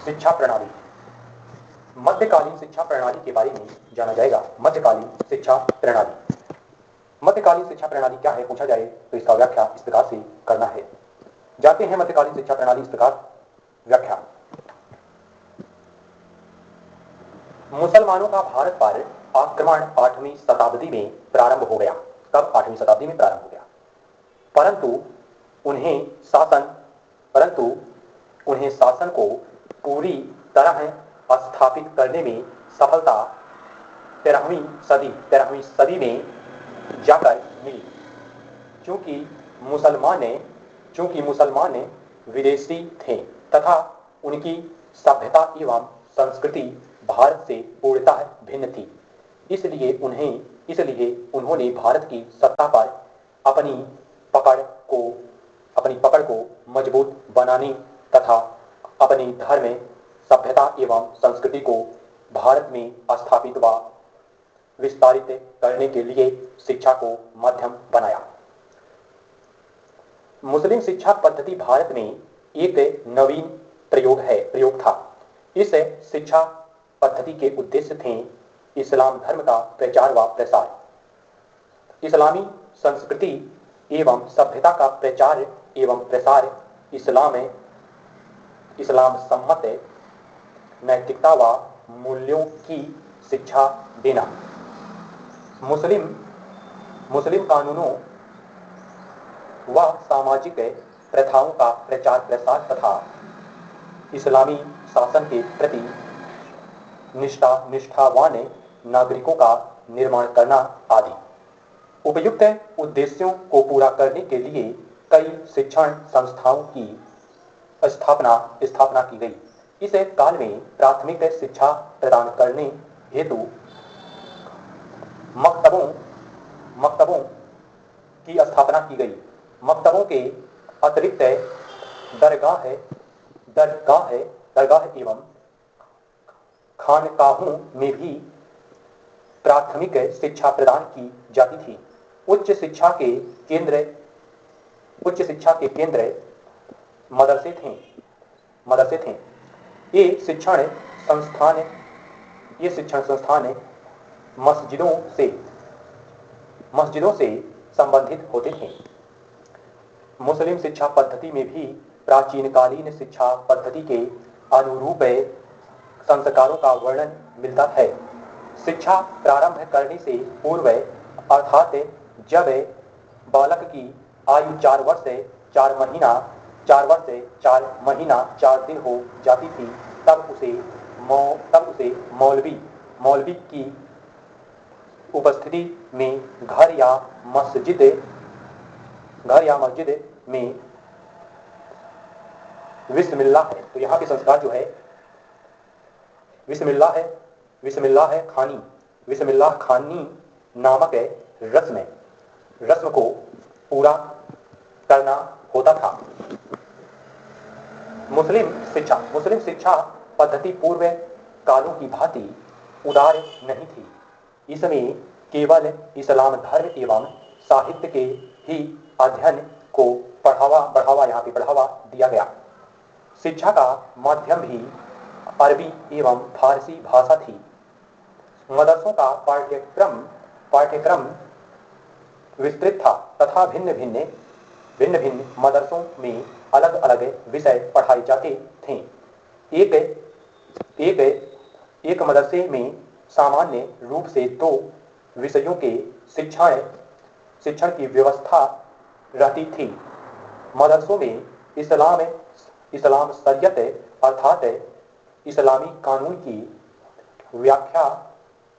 शिक्षा प्रणाली। मध्यकालीन शिक्षा प्रणाली के बारे में जाना जाएगा। मध्यकालीन शिक्षा प्रणाली। मध्यकालीन शिक्षा प्रणाली क्या है पूछा जाए तो इसका व्याख्या इस प्रकार से करना है। जाते हैं मध्यकालीन शिक्षा प्रणाली इस प्रकार व्याख्या। मुसलमानों का भारत पर आक्रमण 8वीं शताब्दी में प्रारंभ हो गया। कब? 8वीं शताब्दी में प्रारंभ हो गया। परंतु उन्हें शासन को पूरी तरह स्थापित करने में सफलता 13वीं सदी में जाकर मिली। चूंकि मुसलमान विदेशी थे तथा उनकी सभ्यता एवं संस्कृति भारत से पूर्णतः भिन्न थी, इसलिए उन्होंने भारत की सत्ता पर अपनी पकड़ को मजबूत बनाने तथा अपनी धर्म, सभ्यता एवं संस्कृति को भारत में स्थापित व विस्तारित करने के लिए शिक्षा को माध्यम बनाया। मुस्लिम शिक्षा पद्धति भारत में एक नवीन प्रयोग था। इस शिक्षा पद्धति के उद्देश्य थे इस्लाम धर्म का प्रचार व प्रसार, इस्लामी संस्कृति एवं सभ्यता का प्रचार एवं प्रसार, इस्लाम सम्मत नैतिकता व मूल्यों की शिक्षा देना, मुस्लिम कानूनों व सामाजिक प्रथाओं का प्रचार प्रसार तथा इस्लामी शासन के प्रति निष्ठावान नागरिकों का निर्माण करना आदि। उपयुक्त उद्देश्यों को पूरा करने के लिए कई शिक्षण संस्थाओं की स्थापना की गई। इस काल में प्राथमिक शिक्षा प्रदान करने हेतु मकतबों की स्थापना की गई। मकतबों के अतिरिक्त दरगाह एवं खानकाहों में भी प्राथमिक शिक्षा प्रदान की जाती थी। उच्च शिक्षा के केंद्र मदरसे थे। ये शिक्षण संस्थान मस्जिदों से संबंधित होते थे। मुस्लिम शिक्षा पद्धति में भी प्राचीनकालीन शिक्षा पद्धति के अनुरूप संस्कारों का वर्णन मिलता है। शिक्षा प्रारंभ करने से पूर्व अर्थात जब बालक की आयु 4 वर्ष 4 महीना 4 दिन हो जाती थी तब उसे मौलवी की उपस्थिति में घर या मस्जिद में बिस्मिल्लाह है। तो यहाँ पे संस्कार जो है बिस्मिल्लाह खानी नामक रस्म को पूरा करना होता था। मुस्लिम शिक्षा पद्धति पूर्व कालों की भांति उदार नहीं थी। इसमें केवल इस्लाम धर्म एवं साहित्य के ही अध्ययन को बढ़ावा दिया गया। शिक्षा का माध्यम भी अरबी एवं फारसी भाषा थी। मदरसों का पाठ्यक्रम विस्तृत था तथा भिन्न भिन्न मदरसों में अलग अलग विषय पढ़ाए जाते थे। एक मदरसे में सामान्य रूप से 2 विषयों के शिक्षण की व्यवस्था रहती थी। मदरसों में इस्लाम शरीयत अर्थात इस्लामी कानून की व्याख्या,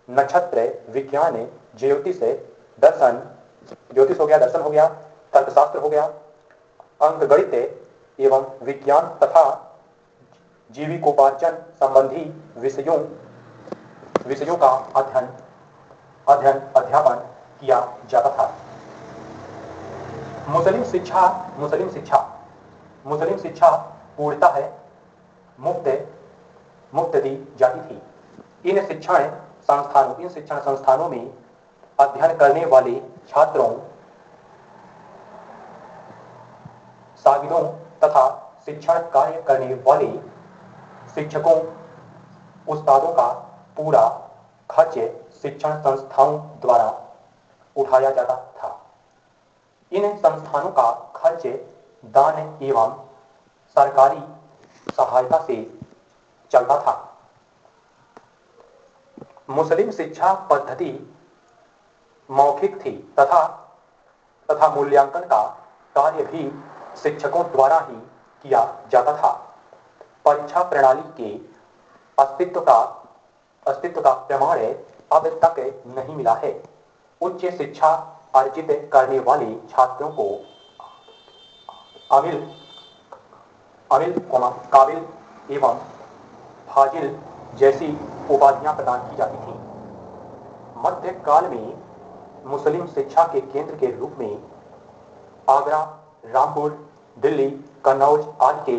नक्षत्र विज्ञान, ज्योतिष दर्शन हो गया, तर्कशास्त्र हो गया, अंक गणित एवं विज्ञान तथा जीविकोपार्जन संबंधी विषयों का अध्यापन किया जाता था। मुस्लिम शिक्षा पूर्णतः मुफ्त दी जाती थी। इन शिक्षण संस्थानों में अध्ययन करने वाले छात्रों, शागिदों तथा शिक्षण कार्य करने वाले शिक्षकों उस्तादों का पूरा खर्च शिक्षण संस्थाओं द्वारा उठाया जाता था। इन संस्थानों का खर्च दान एवं सरकारी सहायता से चलता था। मुस्लिम शिक्षा पद्धति मौखिक थी तथा मूल्यांकन का कार्य भी शिक्षकों द्वारा ही किया जाता था। परीक्षा प्रणाली के अस्तित्व का प्रमाण अब तक नहीं मिला है। उच्च शिक्षा अर्जित करने वाले छात्रों को अमिल काबिल एवं फाजिल जैसी उपाधियां प्रदान की जाती थीं। मध्यकाल में मुस्लिम शिक्षा के केंद्र के रूप में आगरा, रामपुर, दिल्ली, कन्नौज आदि के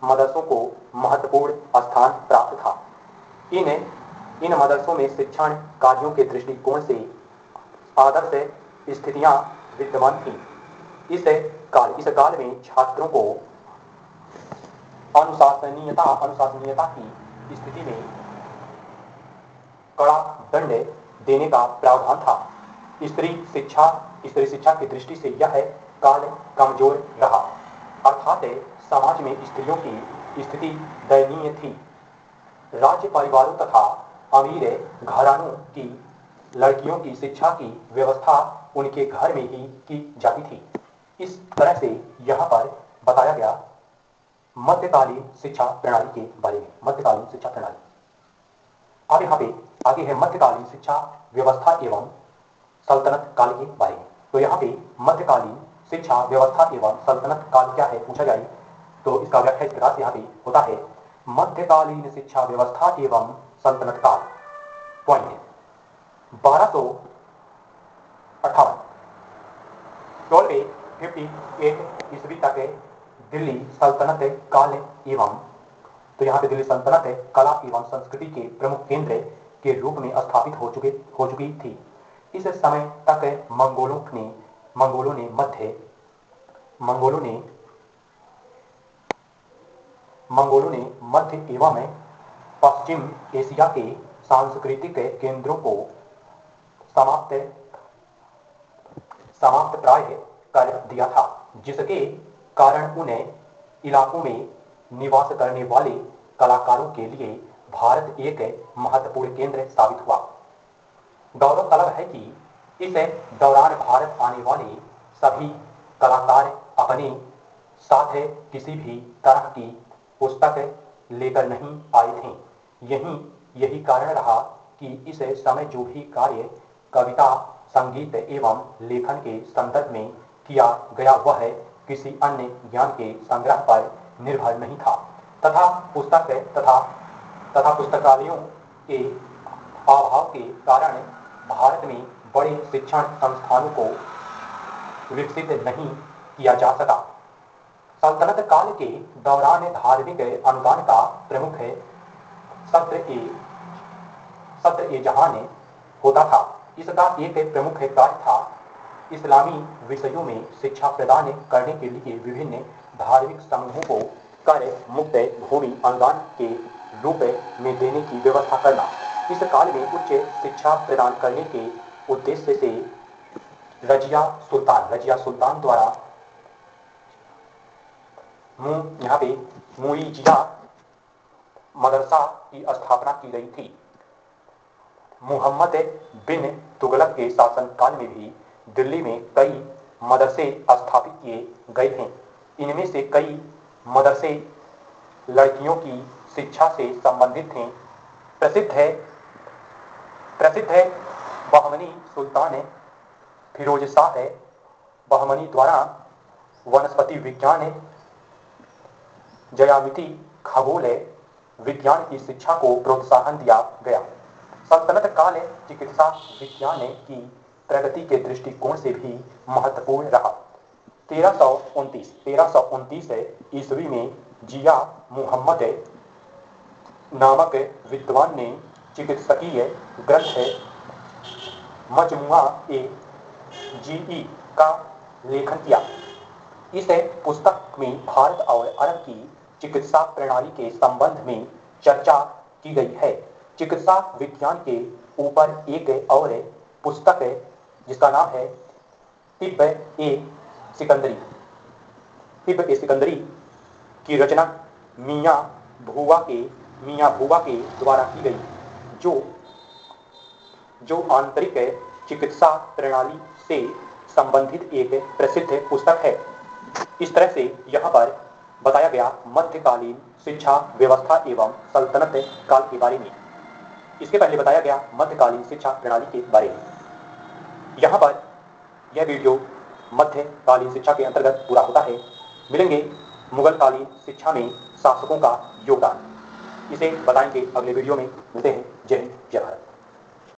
मदरसों को महत्वपूर्ण स्थान प्राप्त था। इन मदरसों में शिक्षण कार्यों के दृष्टिकोण से आदर्श स्थितियां विद्यमान थीं। इस काल में छात्रों को अनुशासनीयता की स्थिति में कड़ा दंड देने का प्रावधान था। स्त्री शिक्षा की दृष्टि से यह काल कमजोर रहा, अर्थात समाज में स्त्रियों की स्थिति दयनीय थी। राज्य परिवारों तथा अमीर घरानों की लड़कियों की शिक्षा की व्यवस्था उनके घर में ही की जाती थी। इस तरह से यहाँ पर बताया गया मध्यकालीन शिक्षा प्रणाली के बारे में। मध्यकालीन शिक्षा प्रणाली अब यहाँ पे आगे है मध्यकालीन शिक्षा व्यवस्था एवं सल्तनत काल के बारे में। तो यहाँ पे मध्यकालीन शिक्षा व्यवस्था एवं सल्तनत काल क्या है पूछा जाए तो इसका व्याख्या इस प्रकार से यहाँ पे होता है। मध्यकालीन शिक्षा व्यवस्था एवं सल्तनत काल पॉइंट 1258 ईस्वी तक दिल्ली सल्तनत काल एवं तो यहाँ पे दिल्ली सल्तनत कला एवं संस्कृति के प्रमुख केंद्र के रूप में स्थापित हो चुकी थी। इस समय तक मंगोलों ने मध्य एवं पश्चिम एशिया के सांस्कृतिक केंद्रों को समाप्त प्राय कर दिया था, जिसके कारण उन इलाकों में निवास करने वाले कलाकारों के लिए भारत एक महत्वपूर्ण केंद्र साबित हुआ। गौरव तलब है कि इस दौरान भारत आने वाले सभी कलाकार अपने साथ किसी भी तरह की पुस्तक लेकर नहीं आए थे। यही कारण रहा कि इस समय जो भी कार्य कविता, संगीत एवं लेखन के संदर्भ में किया गया वह किसी अन्य ज्ञान के संग्रह पर निर्भर नहीं था तथा पुस्तकालयों के अभाव के कारण भारत में बड़े शिक्षण संस्थानों को विकसित नहीं किया जा सका। सल्तनत काल के दौरान धार्मिक अनुदान का प्रमुख सद्र-ए-जहां होता था। इसका एक प्रमुख कार्य था इस्लामी विषयों में शिक्षा प्रदान करने के लिए विभिन्न धार्मिक समूहों को कर मुक्त भूमि अनुदान के रूप में देने की व्यवस्था करना। इस काल में उच्च शिक्षा प्रदान करने के उद्देश्य से रजिया सुल्तान द्वारा यहाँ पे मुइजिया मदरसा की स्थापना की गई थी। मुहम्मद बिन तुगलक के शासनकाल में भी दिल्ली में कई मदरसे स्थापित किए गए थे। इनमें से कई मदरसे लड़कियों की शिक्षा से संबंधित थे। प्रसिद्ध है बहमनी सुल्तान फिरोज शाह बहमनी द्वारा वनस्पति विज्ञान, ज्यामिति, खगोल विज्ञान की शिक्षा को प्रोत्साहन दिया गया। सल्तनत काल चिकित्सा विज्ञान की प्रगति के दृष्टिकोण से भी महत्वपूर्ण रहा। 1329 ईस्वी में जिया मुहम्मद नामक विद्वान ने चिकित्सकीय ग्रंथ मजमुआ-ए-जीई का लेखन किया। इस पुस्तक में भारत और अरब की चिकित्सा प्रणाली के संबंध में चर्चा की गई है। चिकित्सा विज्ञान के ऊपर एक और पुस्तक है जिसका नाम है तिब्ब-ए-सिकंदरी। तिब्ब-ए-सिकंदरी की रचना मियां भूवा के द्वारा की गई, जो आंतरिक चिकित्सा प्रणाली से संबंधित एक प्रसिद्ध पुस्तक है। इस तरह से यहाँ पर बताया गया मध्यकालीन शिक्षा व्यवस्था एवं सल्तनत काल के बारे में। इसके पहले बताया गया मध्यकालीन शिक्षा प्रणाली के बारे में। यहाँ पर यह वीडियो मध्यकालीन शिक्षा के अंतर्गत पूरा होता है। मिलेंगे मुगलकालीन शिक्षा में शासकों का योगदान, इसे बताएंगे अगले वीडियो में। मिलते हैं। जय हिंद, जय भारत।